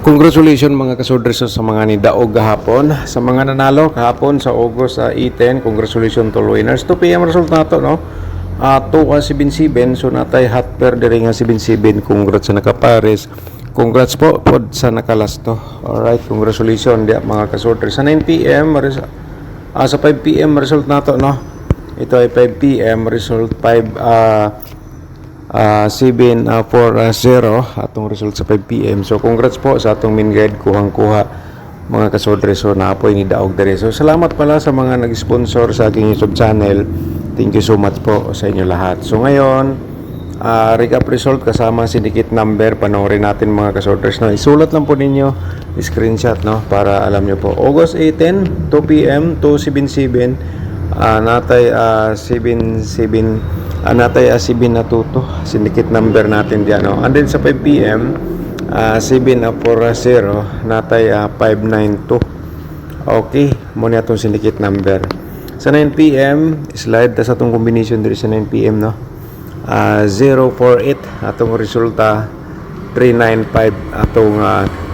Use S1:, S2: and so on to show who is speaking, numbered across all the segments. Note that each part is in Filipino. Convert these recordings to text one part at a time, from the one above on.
S1: Congratulations mga kasodres sa mga nidaog gahapon. Sa mga nanalo kahapon sa August 18, congratulations to winners. 2 PM result nato no. 2-7-7 so natay hot pair diri nga 7-7. Congrats sa nakapares. Congrats po pod sa nakalasto. Alright, congratulations dia mga kasodres. Sa 9 PM sa 5 PM result nato no. Ito ay 5 PM result 7-4-0 atong result sa 5 PM. So congrats po sa atong main guide kuhang-kuha mga kasodre. So naapoy ni daog dere. So salamat pala sa mga nag-sponsor sa aking YouTube channel. Thank you so much po sa inyo lahat. So ngayon recap result kasama syndicate number. Panoorin natin mga kasodres no. Isulat lang po ninyo screenshot no para alam nyo po. August 18 2 PM 277 natay 77 natay 7 na tuto syndicate number natin diyan no. And then sa 5 PM 7-4-0 natay 592. Okay mo ni atong syndicate number. Sa 9 PM slide ta sa atong combination diri sa 9 PM no. 048 atong resulta 395 atong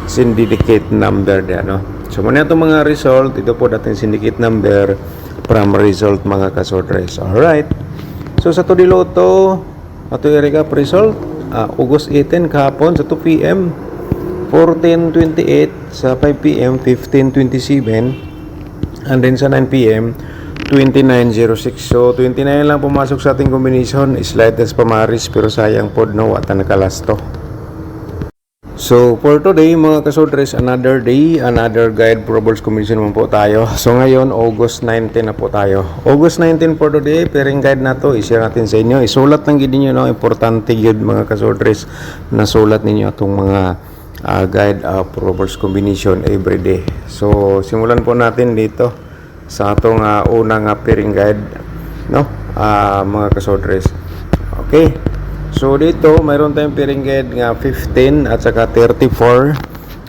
S1: syndicate number diyan no. So mo ni atong mga result ito po dating syndicate number from result mga kasodres. Alright. So sa to diloto ato i-recap result August 18 kahapon sa 2 PM 14:28 sa 5 PM 15:27 and then sa 9 PM 29:06. So 29 lang pumasok sa ating combination. Slide test pamaris pero sayang pod no wata nakalasto. So for today mga kasodres, another day, another guide probables combination naman po tayo. So ngayon August 19 na po tayo. August 19 for today, pairing guide na to, i-share natin sa inyo. Isulat lang gid niyo no, importante gyud mga kasodres na sulat ninyo atong mga guide probables combination every day. So simulan po natin dito sa atong unang pairing guide no, mga kasodres. Okay. So dito mayroon tayong pairing guide nga 15 at saka 34.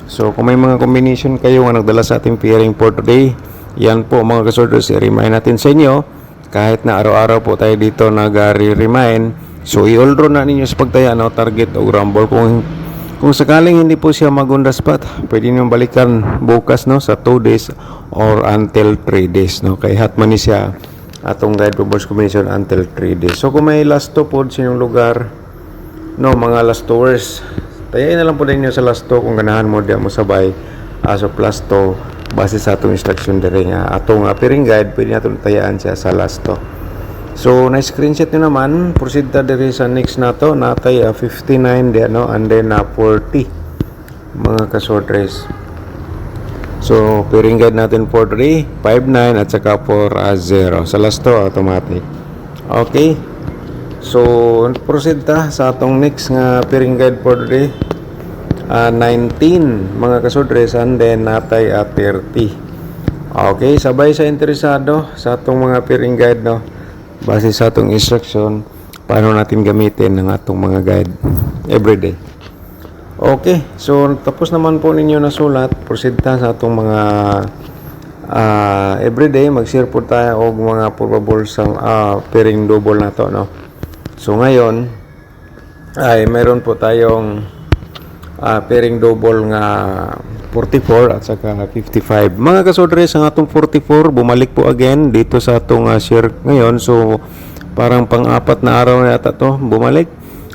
S1: So kung may mga combination kayo nga nagdala sa ating pairing for today, yan po mga kasodres, i-remind natin sa inyo kahit na araw-araw po tayo dito nag-remind. So i-all draw na ninyo sa pagtaya no, target o rumble. Kung sakaling hindi po siya mag-on the spot, pwede niyo balikan bukas no sa 2 days or until 3 days no. Kay hot man ni siya atong guide probables combination until 3 days. So kung may last 2 po sa inyong lugar no, mga last 2 hours, tayain na lang po ninyo sa last 2 kung ganahan mo diya mo sabay so plus 2 base sa atong instruction dire nga atong pairing guide, pwede natin tayaan siya sa last 2. So na screenshot nyo naman, proceed ta dire sa next nato natay 59 diyan no, and then 40 mga kasodres. So, pairing guide natin 4-3, 5-9 at saka 4-0. Sa last 2, automatic. Okay. So, proceed ta sa atong next nga pairing guide 4-3. 19 mga kasodres and then natay 30. Okay, sabay sa interesado sa atong mga pairing guide no. Base sa atong instruction, paano natin gamitin ang atong mga guide everyday. Okay, so tapos naman po ninyo na sulat, proceed ta sa atong mga everyday, mag-share po tayo og mga probables sang pairing double na to no. So ngayon ay meron po tayong pairing double nga 44 at saka 55. Mga kasodres, ang atong 44 bumalik po again dito sa atong share ngayon. So parang pang-apat na araw na yata to bumalik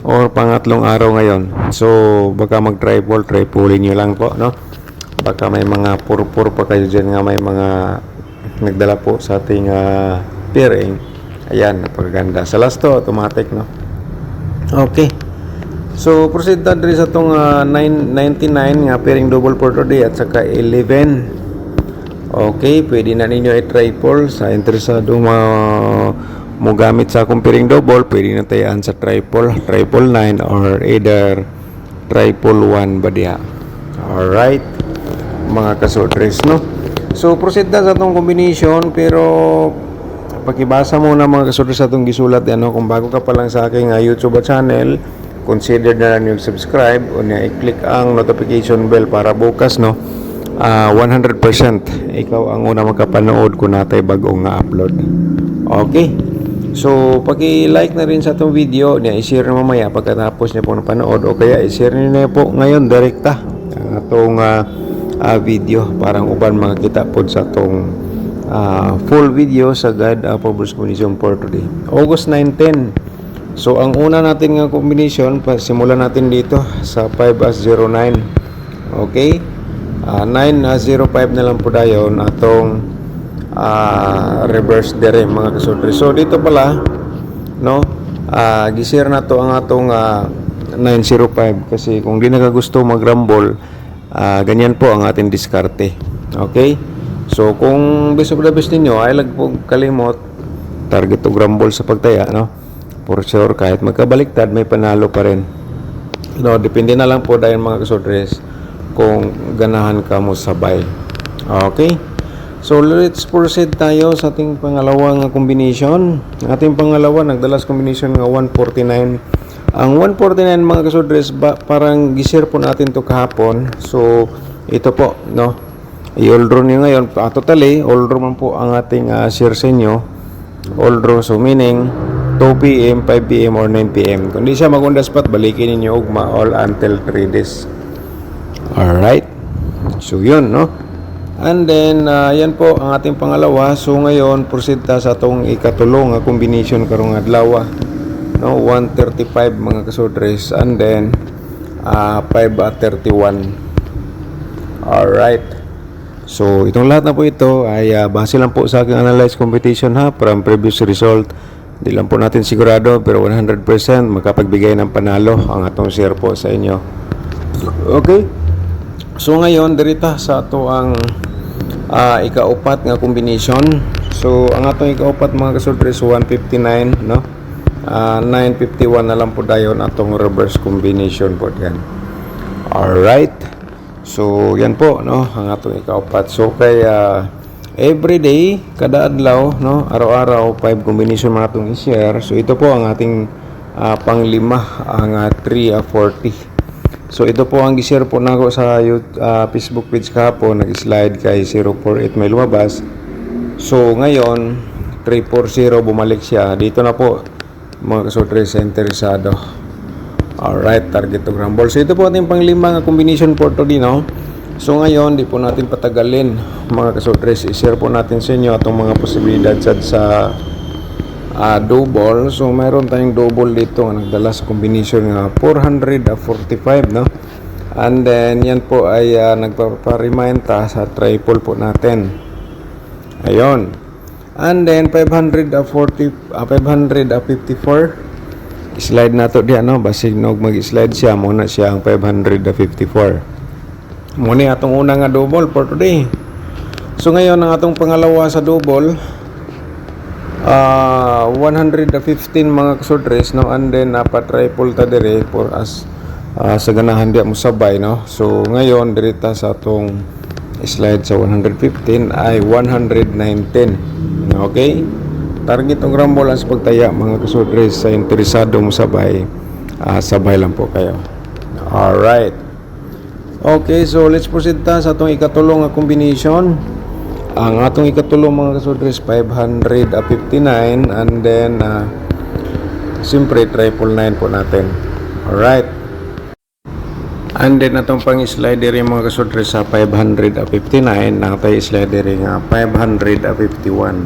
S1: or pangatlong araw ngayon. So baka mag-tripole, tripolin nyo lang po no. Baka may mga purpur pa kayo dyan nga may mga nagdala po sa ating pairing. Ayan, napaganda. Sa last to, automatic no. Okay. So proceed ta diri sa itong 99 nga pairing double for today at saka 11. Okay, pwede na ninyo i-tripole sa interesado mo gamit sa akong pairing double, pwede na tayaan sa triple 9 or either triple 1 ba diha. Alright mga kasodres no. So proceed na sa atong combination pero pakibasa muna mga kasodres sa atong gisulat ano. Kung bago ka pa lang sa aking YouTube channel, consider na lang yung subscribe o na i-click ang notification bell para bukas no 100% ikaw ang una magkapanood kung natay bagong nga upload. Okay. So, paki-like na rin sa itong video niya, i-share na mamaya pagkatapos niya po napanood o kaya i-share niyo na po ngayon direkta atong video parang uban makakita pod sa atong full video sa guide for Bruce combination for today. August 9-10. So ang una natin nga combination, simulan natin dito sa 5 as 09. Okay? 905 na lang po dayon atong reverse dire mga kasudre. So dito pala no, gisir na to ang atong 905 kasi kung di nagagusto mag-rumble, ganyan po ang ating diskarte. Okay? So kung best of the best ninyo ay lag po kalimot target to rumble sa pagtaya, no? For sure kahit magkabaliktad may panalo pa rin. No, depende na lang po dahil mga kasudres kung ganahan ka mo sabay. Okay? So let's proceed tayo sa ating pangalawang combination. Ating pangalawa nagdalas combination nga 149. Ang 149 mga kasudres parang gisir po natin to kahapon. So ito po, no, i-all draw nyo ngayon. Totally all draw man po ang ating share sa inyo. All draw, so meaning 2 PM, 5 PM or 9 PM. Kung di siya mag-on the spot, balikin ninyo ugma all until 3 days. Alright, so yun, no. And then yan po ang ating pangalawa. So ngayon proceed ta sa atong ikatulong nga combination karong adlaw, no, 135 mga kasudres, and then 5 at 31. Alright, so itong lahat na po ito ay base lang po sa aking analyze competition from previous result. Di lang po natin sigurado pero 100% makapagbigay ng panalo ang atong share po sa inyo. Okay, so ngayon dirita sa ato ang ikaupat nga combination. So ang atong ikaupat mga kasudres 159, no, 951 na lang po dayon atong reverse combination po yan. Alright, so yan po, no, ang atong ikaupat. So kaya everyday, kada adlaw, no, araw-araw 5 combination mga atong i-share. So ito po ang ating panglima, ang 340. So ito po ang i-share po nako sa Facebook page kahapon, nag-slide kay 048 may lumabas. So ngayon 340 bumalik siya. Dito na po mga kasudres interesado. Alright, target to rumble. So ito po ating panglima nga combination for today, no. So ngayon di po natin patagalin mga kasudres, i-share po natin sa inyo atong mga posibilidad sa double. So mayroon tayong double dito nga nagdala sa combination nga 445, no. And then yan po ay nagpa-remind ta sa triple po natin. Ayun. And then 554 slide na to diyan, no, basig nog mag-slide siya muna siya ang 554. Muna atong una nga double for today. So ngayon ang atong pangalawa sa double 115 mga kasudres, no, and then pa-triple ta dire for us sa ganahan dia mo sabay, no. So ngayon dirita sa atong slide sa 115 ay 119. Okay, target ng rumble ang sa pagtaya mga kasudres. Sa interesado mo sabay, sabay lang po kayo. Alright, okay, so let's proceed ta sa atong ikatulong nga combination. Ang atong ikatulong mga kasudres 559, and then siyempre 999 po natin. Alright, and then atong pang slider yung mga kasudres sa 559, natay slider nga 551.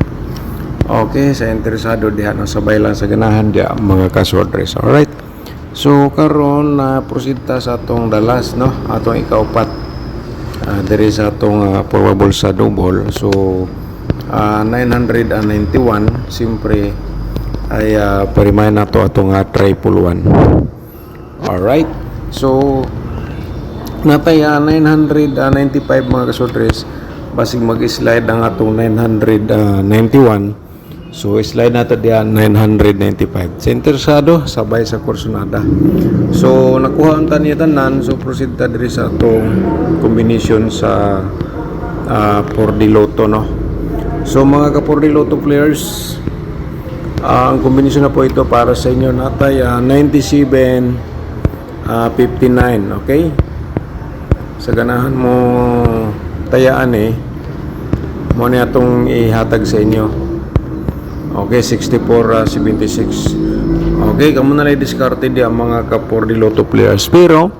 S1: Okay, sa interesado diha no, sabay lang sa ganahan diha mga kasudres. Alright, so karon proceed ta sa atong dalas, no, atong ikaupat. There is atong probable sa double. So 991 siyempre ay pa-remind na to atong triple one. Alright, so natay 995 mga kasudres, basig mag-slide ang atong 991. So slide nato diyan 995. Sa interesado sabay sa kursunada. So nakuha ang taniya tanan. So proceed ta diri sa atong combination sa 4D Lotto, no. So mga ka 4D Lotto players, ang combination na po ito para sa inyo natay 9759. Okay, sa ganahan mo tayaan mo ni atong ihatag sa inyo. Okay, 6476. Okay, kamo na lang diskarte di ang mga ka 4D Lotto players. Pero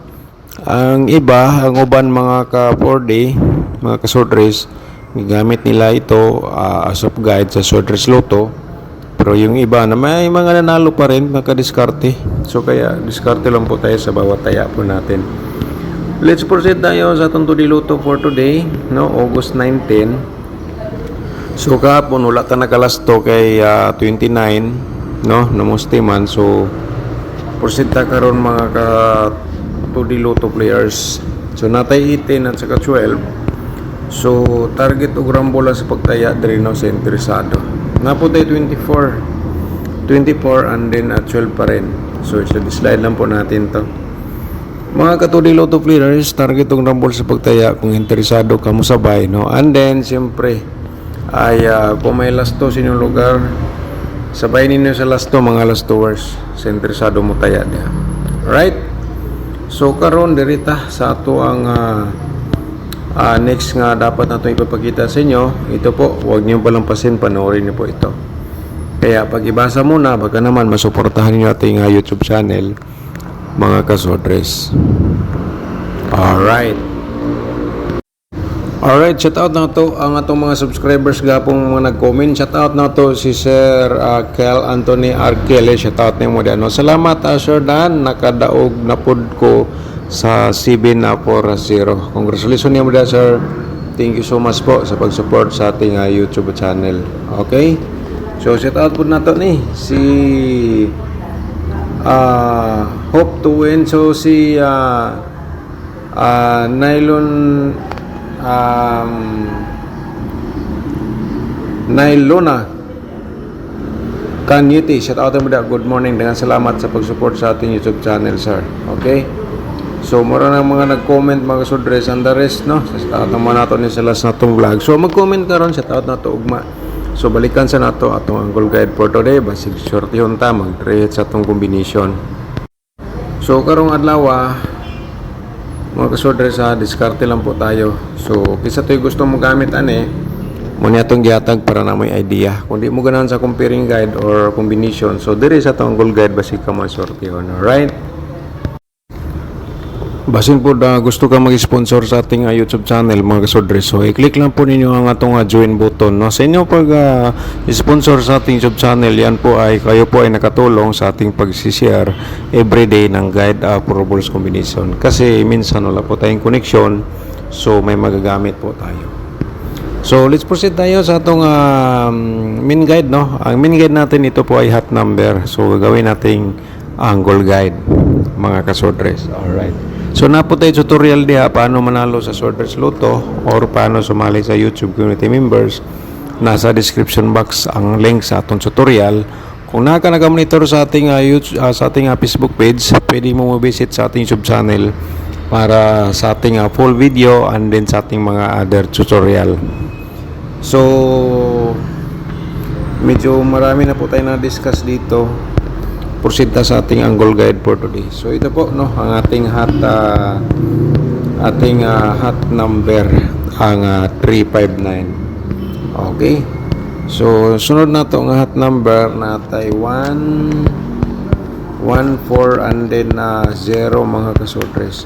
S1: Ang iba, ang uban mga ka 4D, mga ka sword race, gamit nila ito as of guide sa sword race loto. Pero yung iba na may mga nanalo pa rin, nakadiskarte. So kaya diskarte lang po tayo sa bawat taya po natin. Let's proceed tayo sa itong 2D Lotto for today, no? August 19. So kahapon wala ta nakalasto kay 29, no? Namusti man. So proceed ta karon mga ka 2D Lotto players. So natay 18 at saka 12. So target og rambola sa pagtaya diri no sa interesado. Napo tayo 24 and then at 12 pa rin. So slide lang po natin to. Mga ka-2D Lotto players, target og rambol sa pagtaya kung interesado ka mo sabay, no? And then siyempre ay kung may lasto sa inyong lugar, sabay ninyo sa lasto mga lastowers sa interesado mo taya diha. Right? So karon dirita sa ato ang next nga dapat nato ipapakita sa inyo. Ito po, huwag niyo palampasin, panoorin niyo po ito. Kaya pag ibasa muna, baka naman masuportahan niyo ating YouTube channel, mga kasodres. Alright, shout out na to ang atong mga subscribers gapong mga nag-comment. Shout out na to si Sir Kel Anthony Arquele. Shout out na mo diyan. Salamat Sir Dan, nakadaog na pod ko sa CB na 4-0. Congratulations niyo mo diyan, sir. Thank you so much po sa pag-support sa ating YouTube channel. Okay? So shout out po na to ni si Hope to Win. So si Nailona Kanyuti, shout out mo da. Good morning, dengan salamat sa pag-support sa ating YouTube channel, sir. Okay? So mura na mga nag-comment mga sudres and the rest, no? Shout out naman nato ni sa last na itong vlog. So mag-comment karon, shout out na to ugma. So balikan sa nato atong angle guide for today. Basig short yun ta, mag-create sa itong combination. So karong adlaw, mga kasodre sa diskarte lang po tayo. So kisa to'y gusto mo gamit muna itong gihatag para na may idea. Kung di mo ganahan sa comparing guide or combination, so diri sa itong goal guide basig ka maswerte yun. Alright? Basin po na gusto ka mag-sponsor sa ating YouTube channel mga kasodre. So i-click lang po ninyo ang atong join button. No? Sa inyo pag sponsor sa ating YouTube channel, yan po ay kayo po ay nakatulong sa ating pag-share everyday ng guide for rules combination. Kasi minsan wala po tayong connection, so may magagamit po tayo. So let's proceed tayo sa atong main guide, no? Ang main guide natin ito po ay hot number. So gagawin nating angle guide mga kasodres. Alright. So napo tayo tutorial diha paano manalo sa Sworders Lotto or paano sumali sa YouTube community members. Nasa description box ang link sa atong tutorial. Kung naka-monitor sa ating sa ating Facebook page, pwede mo visit sa ating YouTube channel para sa ating full video and then sa ating mga other tutorial. So medyo marami na po tayo na-discuss dito. Proceed ta sa ating angle guide for today. So ito po, no, ang ating hot number ang 359. Okay? So sunod na to ang hot number natay 1 4 and then 0 mga kasodres.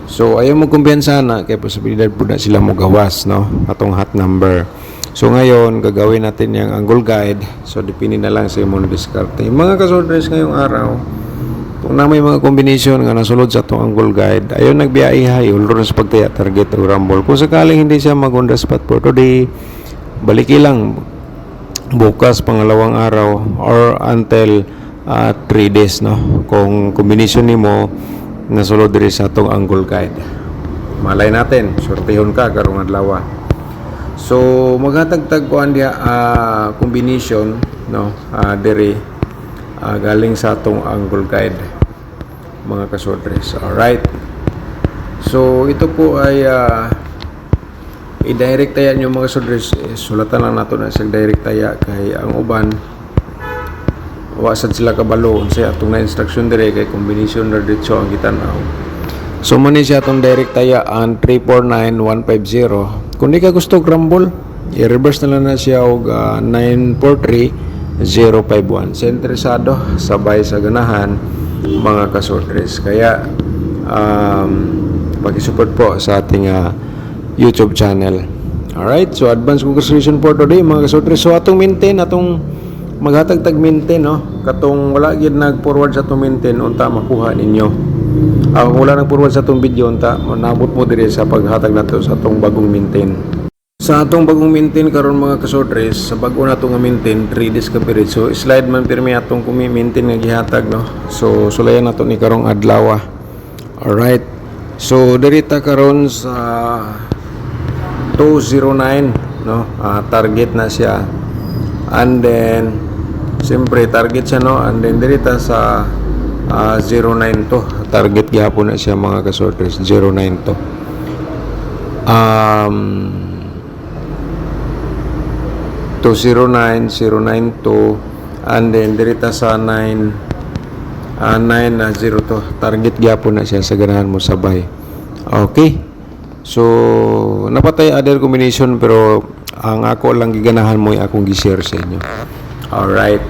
S1: So ayaw mo kumpiyansa na kaya posibilidad po na sila mo gawas, no, atong hot number. So ngayon gagawin natin yung angle guide. So depende na lang sa imong diskarte. Mga kasodres ngayong araw, kung na may mga combination nga nasulod sa itong angle guide, ayaw nagbiyahe, ulro sa pagtaya target o rumble. Kung sakaling hindi siya mag-on the spot for today, baliki lang bukas pangalawang araw or until 3 days, no, kung combination nimo nasulod diri sa itong angle guide. Malay natin sortehon ka karong adlaw. So maghatag-tag ko ang combination, no, diri galing sa atong angle guide mga kasodres. Alright, so ito po ay i-direct taya nyo mga kasodres. Sulatan lang nato na sa direct taya kay ang uban wasad sila kabalo unsay atong na instruction dire kay combination na dito ang gitanaw. So muna siya atong direct taya ang 349150. Kung di ka gusto rumble, i-reverse na lang na siya og 943051. Sa interesado, sabay sa ganahan mga kasodres. Kaya pag-support po sa ating YouTube channel. Alright, so advance congratulations for today mga kasodre. So atong maintain, atong maghatag tag maintain, no? Katong wala gid nag-forward sa atong maintain, unta makuha ninyo. Wala nag-forward sa atong video, unta nabot mo dire sa paghatag nato sa atong bagong maintain. Sa atong bagong maintain karon mga kasodres, sa bago na itong maintain 3 days ka period. So slide man pirmi atong kumi-maintain nga gihatag, no. So sulayan nato ni karong adlaw. Alright. So dirita karon sa 209, no. Target na siya. And then siyempre target siya, no. And then dirita sa 09 to. Target gihapon na siya mga kasodres, 09 to. To 09, 092, and then dirita sa 9 9 to. Target gyapon na siya sa ganahan mo sabay. Okay. So napatay other combination pero ang ako lang giganahan mo ay akong gi-share sa inyo. All right.